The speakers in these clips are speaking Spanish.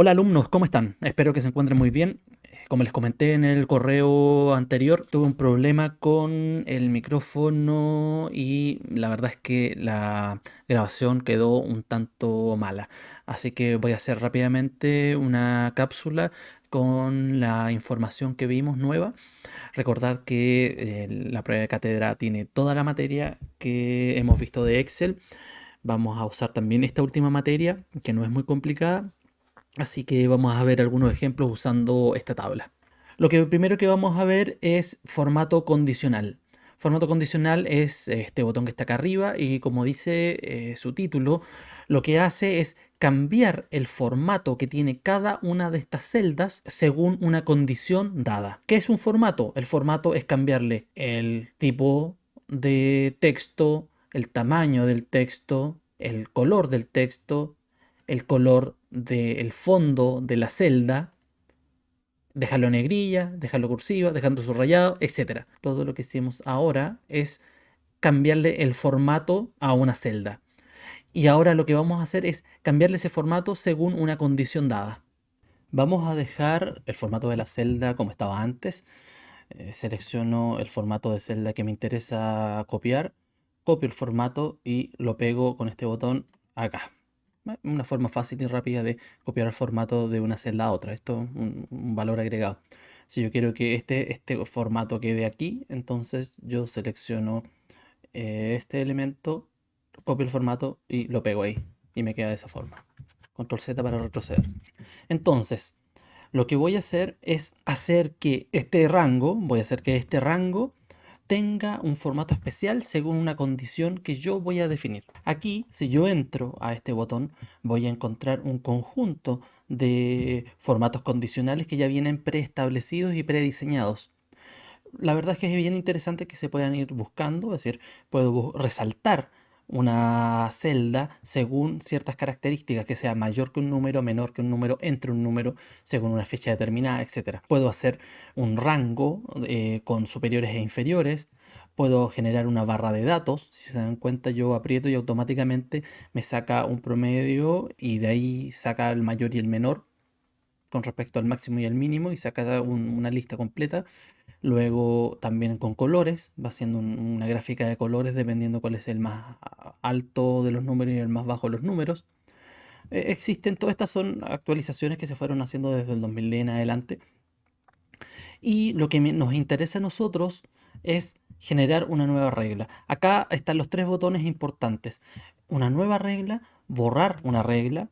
Hola alumnos, ¿cómo están? Espero que se encuentren muy bien. Como les comenté en el correo anterior, tuve un problema con el micrófono y la verdad es que la grabación quedó un tanto mala. Así que voy a hacer rápidamente una cápsula con la información que vimos nueva. Recordar que la prueba de cátedra tiene toda la materia que hemos visto de Excel. Vamos a usar también esta última materia, que no es muy complicada. Así que vamos a ver algunos ejemplos usando esta tabla. Lo que primero que vamos a ver es formato condicional. Formato condicional es este botón que está acá arriba y como dice su título, lo que hace es cambiar el formato que tiene cada una de estas celdas según una condición dada. ¿Qué es un formato? El formato es cambiarle el tipo de texto, el tamaño del texto, el color del texto, el color del fondo de la celda, dejarlo negrilla, dejarlo cursiva, dejando subrayado, etcétera. Todo lo que hicimos ahora es cambiarle el formato a una celda. Y ahora lo que vamos a hacer es cambiarle ese formato según una condición dada. Vamos a dejar el formato de la celda como estaba antes. Selecciono el formato de celda que me interesa copiar, copio el formato y lo pego con este botón acá. Una forma fácil y rápida de copiar el formato de una celda a otra. Esto es un valor agregado. Si yo quiero que este formato quede aquí, entonces yo selecciono este elemento, copio el formato y lo pego ahí. Y me queda de esa forma. Control Z para retroceder. Entonces, lo que voy a hacer es hacer que este rango tenga un formato especial según una condición que yo voy a definir. Aquí, si yo entro a este botón, voy a encontrar un conjunto de formatos condicionales que ya vienen preestablecidos y prediseñados. La verdad es que es bien interesante que se puedan ir buscando, es decir, puedo resaltar una celda según ciertas características, que sea mayor que un número, menor que un número, entre un número, según una fecha determinada, etcétera. Puedo hacer un rango con superiores e inferiores. Puedo generar una barra de datos. Si se dan cuenta, yo aprieto y automáticamente me saca un promedio y de ahí saca el mayor y el menor con respecto al máximo y al mínimo y saca una lista completa. Luego también con colores, va haciendo una gráfica de colores dependiendo cuál es el más alto de los números y el más bajo de los números. Existen, todas estas son actualizaciones que se fueron haciendo desde el 2010 en adelante. Y lo que nos interesa a nosotros es generar una nueva regla. Acá están los tres botones importantes. Una nueva regla, borrar una regla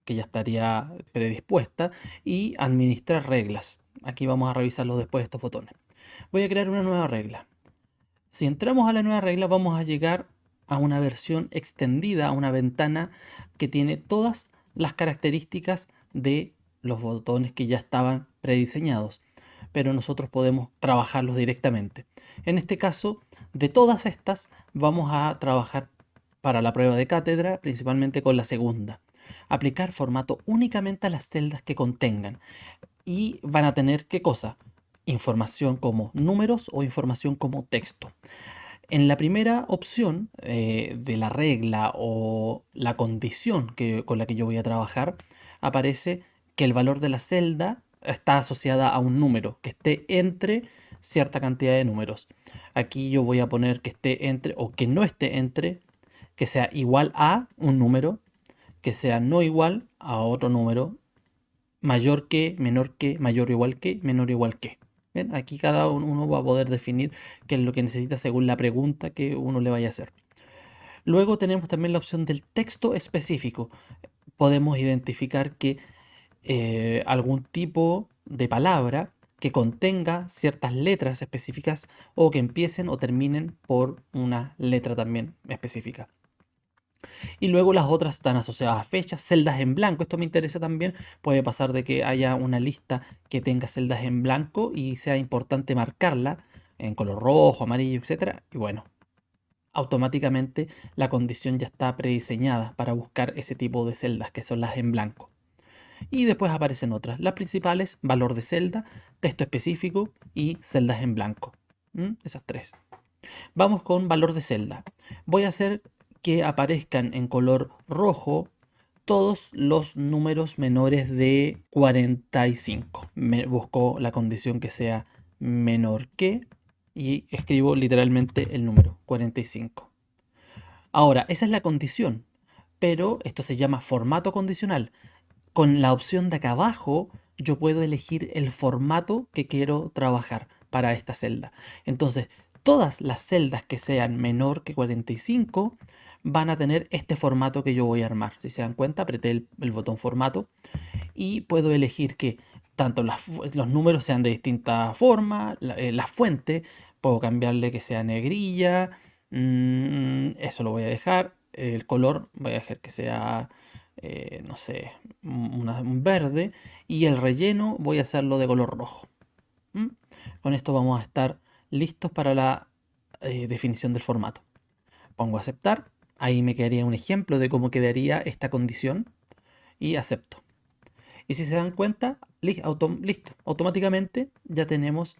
que ya estaría predispuesta y administrar reglas. Aquí vamos a revisarlo después de estos botones. Voy a crear una nueva regla. Si entramos a la nueva regla, vamos a llegar a una versión extendida, a una ventana que tiene todas las características de los botones que ya estaban prediseñados, pero nosotros podemos trabajarlos directamente. En este caso, de todas estas, vamos a trabajar para la prueba de cátedra, principalmente con la segunda. Aplicar formato únicamente a las celdas que contengan y van a tener ¿qué cosa? Información como números o información como texto. En la primera opción de la regla o la condición con la que yo voy a trabajar, aparece que el valor de la celda está asociada a un número, que esté entre cierta cantidad de números. Aquí yo voy a poner que esté entre o que no esté entre, que sea igual a un número, que sea no igual a otro número, mayor que, menor que, mayor o igual que, menor o igual que. ¿Ven? Aquí cada uno va a poder definir qué es lo que necesita según la pregunta que uno le vaya a hacer. Luego tenemos también la opción del texto específico. Podemos identificar que algún tipo de palabra que contenga ciertas letras específicas o que empiecen o terminen por una letra también específica. Y luego las otras están asociadas a fechas, celdas en blanco. Esto me interesa también. Puede pasar de que haya una lista que tenga celdas en blanco y sea importante marcarla en color rojo, amarillo, etcétera. Y bueno, automáticamente la condición ya está prediseñada para buscar ese tipo de celdas que son las en blanco. Y después aparecen otras. Las principales, valor de celda, texto específico y celdas en blanco. Esas tres. Vamos con valor de celda. Voy a hacer que aparezcan en color rojo todos los números menores de 45. Busco la condición que sea menor que y escribo literalmente el número 45. Ahora, esa es la condición, pero esto se llama formato condicional. Con la opción de acá abajo, yo puedo elegir el formato que quiero trabajar para esta celda. Entonces, todas las celdas que sean menor que 45 van a tener este formato que yo voy a armar. Si se dan cuenta, apreté el botón formato y puedo elegir que tanto los números sean de distinta forma, la fuente, puedo cambiarle que sea negrilla, eso lo voy a dejar, el color voy a dejar que sea, no sé, un verde, y el relleno voy a hacerlo de color rojo. ¿Mm? Con esto vamos a estar listos para la definición del formato. Pongo aceptar, ahí me quedaría un ejemplo de cómo quedaría esta condición y acepto. Y si se dan cuenta, listo, automáticamente ya tenemos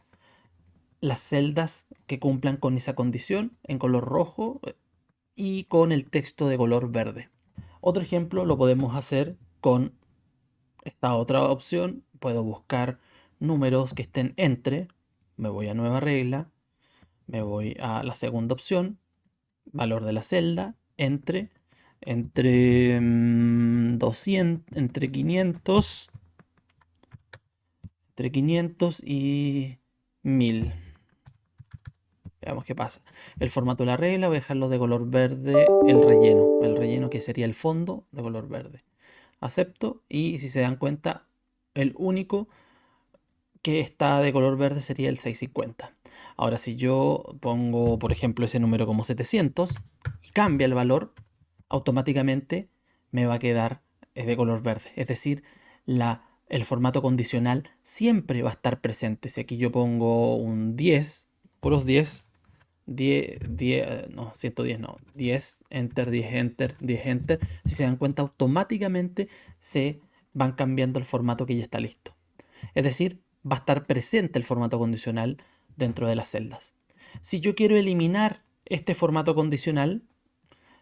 las celdas que cumplan con esa condición en color rojo y con el texto de color verde. Otro ejemplo lo podemos hacer con esta otra opción. Puedo buscar números que estén entre, me voy a nueva regla, me voy a la segunda opción, valor de la celda, entre 200, entre 500 y 1000. Veamos qué pasa. El formato de la regla voy a dejarlo de color verde, el relleno que sería el fondo de color verde. Acepto y si se dan cuenta, el único que está de color verde sería el 650. Ahora si yo pongo, por ejemplo, ese número como 700 y cambia el valor, automáticamente me va a quedar de color verde. Es decir, el formato condicional siempre va a estar presente. Si aquí yo pongo un 10, puros 10, 10, no, 110 no, 10, enter, 10, enter, 10, enter. Si se dan cuenta, automáticamente se van cambiando el formato que ya está listo. Es decir, va a estar presente el formato condicional dentro de las celdas. Si yo quiero eliminar este formato condicional,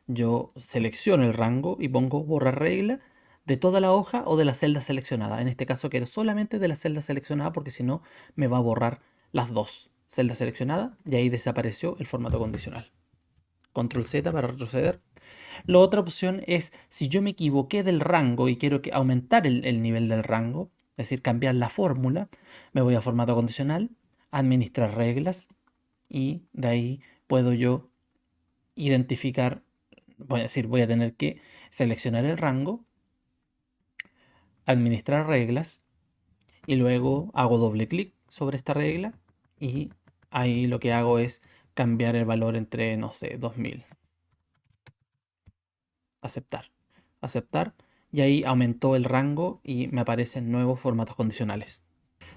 yo selecciono el rango y pongo borrar regla de toda la hoja o de la celda seleccionada. En este caso quiero solamente de la celda seleccionada porque si no me va a borrar las dos. Celda seleccionada y ahí desapareció el formato condicional. Control Z para retroceder. La otra opción es si yo me equivoqué del rango y quiero aumentar el nivel del rango, es decir, cambiar la fórmula, me voy a formato condicional, administrar reglas y de ahí puedo yo identificar, voy a tener que seleccionar el rango, administrar reglas y luego hago doble clic sobre esta regla y ahí lo que hago es cambiar el valor entre, no sé, 2000. Aceptar, aceptar y ahí aumentó el rango y me aparecen nuevos formatos condicionales.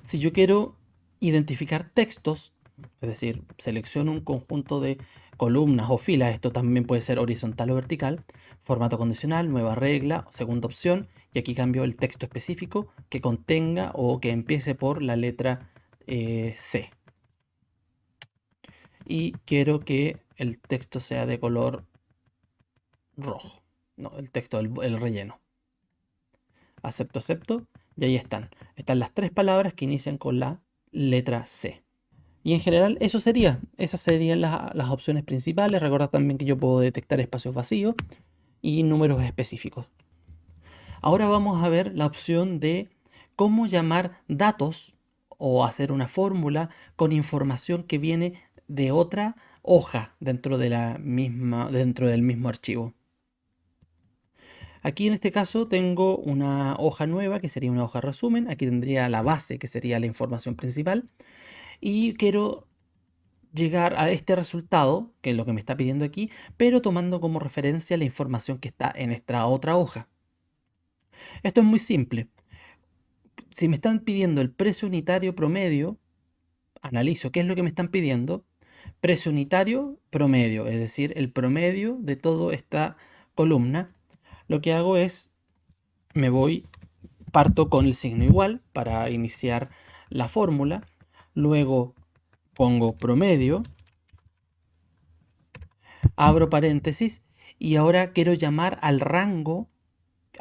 Si yo quiero identificar textos, es decir, selecciono un conjunto de columnas o filas, esto también puede ser horizontal o vertical, formato condicional, nueva regla, segunda opción, y aquí cambio el texto específico que contenga o que empiece por la letra C. Y quiero que el texto sea de color rojo, no, el texto, el relleno. Acepto, acepto, y ahí están. Están las tres palabras que inician con la letra C. Y en general esas serían las opciones principales. Recuerda también que yo puedo detectar espacios vacíos y números específicos. Ahora vamos a ver la opción de cómo llamar datos o hacer una fórmula con información que viene de otra hoja dentro dentro del mismo archivo. Aquí en este caso tengo una hoja nueva que sería una hoja resumen. Aquí tendría la base que sería la información principal. Y quiero llegar a este resultado, que es lo que me está pidiendo aquí, pero tomando como referencia la información que está en esta otra hoja. Esto es muy simple. Si me están pidiendo el precio unitario promedio, analizo qué es lo que me están pidiendo. Precio unitario promedio, es decir, el promedio de toda esta columna. Lo que hago es, parto con el signo igual para iniciar la fórmula, luego pongo promedio, abro paréntesis y ahora quiero llamar al rango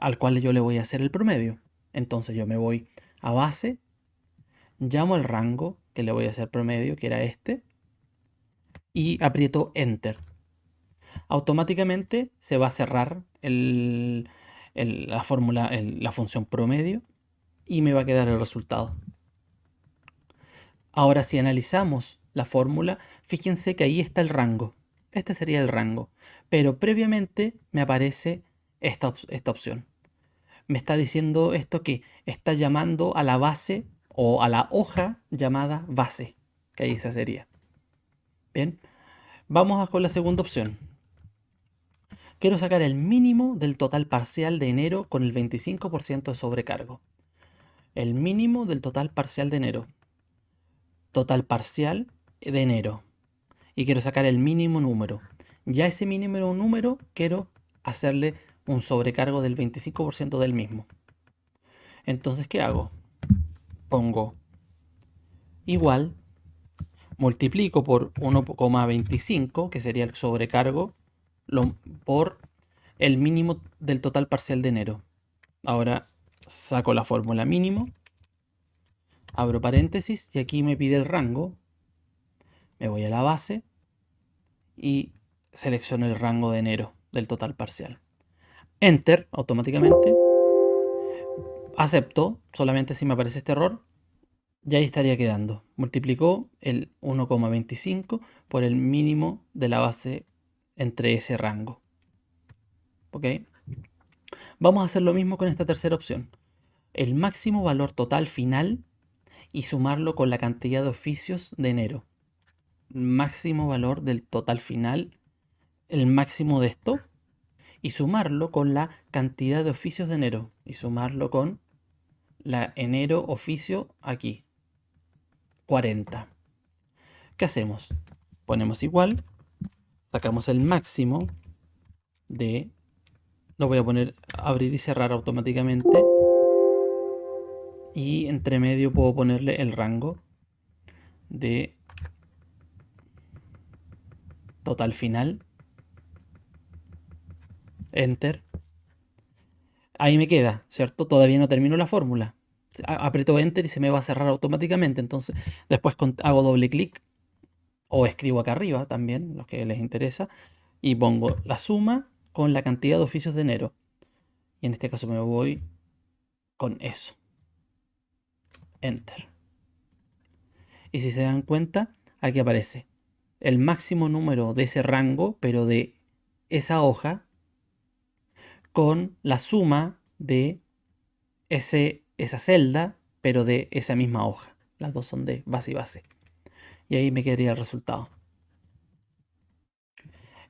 al cual yo le voy a hacer el promedio. Entonces yo me voy a base, llamo el rango que le voy a hacer promedio, que era este, y aprieto Enter. Automáticamente se va a cerrar la fórmula, la función promedio, y me va a quedar el resultado. Ahora, si analizamos la fórmula, fíjense que ahí está el rango. Este sería el rango. Pero previamente me aparece esta opción. Me está diciendo esto que está llamando a la base o a la hoja llamada base, que ahí esa sería. Bien, vamos con la segunda opción. Quiero sacar el mínimo del total parcial de enero con el 25% de sobrecargo. El mínimo del total parcial de enero. Total parcial de enero. Y quiero sacar el mínimo número. Ya ese mínimo número quiero hacerle un sobrecargo del 25% del mismo. Entonces, ¿qué hago? Pongo igual, multiplico por 1,25, que sería el sobrecargo, por el mínimo del total parcial de enero. Ahora saco la fórmula mínimo, abro paréntesis y aquí me pide el rango. Me voy a la base y selecciono el rango de enero del total parcial. Enter automáticamente. Acepto solamente si me aparece este error. Y ahí estaría quedando. Multiplicó el 1,25 por el mínimo de la base entre ese rango. ¿Ok? Vamos a hacer lo mismo con esta tercera opción. El máximo valor total final y sumarlo con la cantidad de oficios de enero. Máximo valor del total final, el máximo de esto, y sumarlo con la cantidad de oficios de enero. Y sumarlo con la enero oficio aquí. 40. ¿Qué hacemos? Ponemos igual, sacamos el máximo de, lo voy a poner abrir y cerrar automáticamente, y entre medio puedo ponerle el rango de total final. Enter. Ahí me queda, ¿cierto? Todavía no termino la fórmula. Aprieto Enter y se me va a cerrar automáticamente. Entonces, después hago doble clic o escribo acá arriba también, los que les interesa, y pongo la suma con la cantidad de oficios de enero. Y en este caso me voy con eso. Enter. Y si se dan cuenta, aquí aparece el máximo número de ese rango, pero de esa hoja, con la suma de esa celda, pero de esa misma hoja. Las dos son de base y base. Y ahí me quedaría el resultado.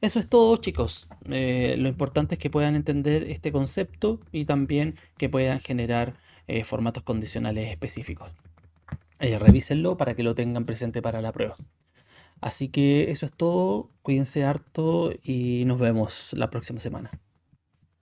Eso es todo, chicos. Lo importante es que puedan entender este concepto y también que puedan generar formatos condicionales específicos. Revísenlo para que lo tengan presente para la prueba. Así que eso es todo. Cuídense harto y nos vemos la próxima semana.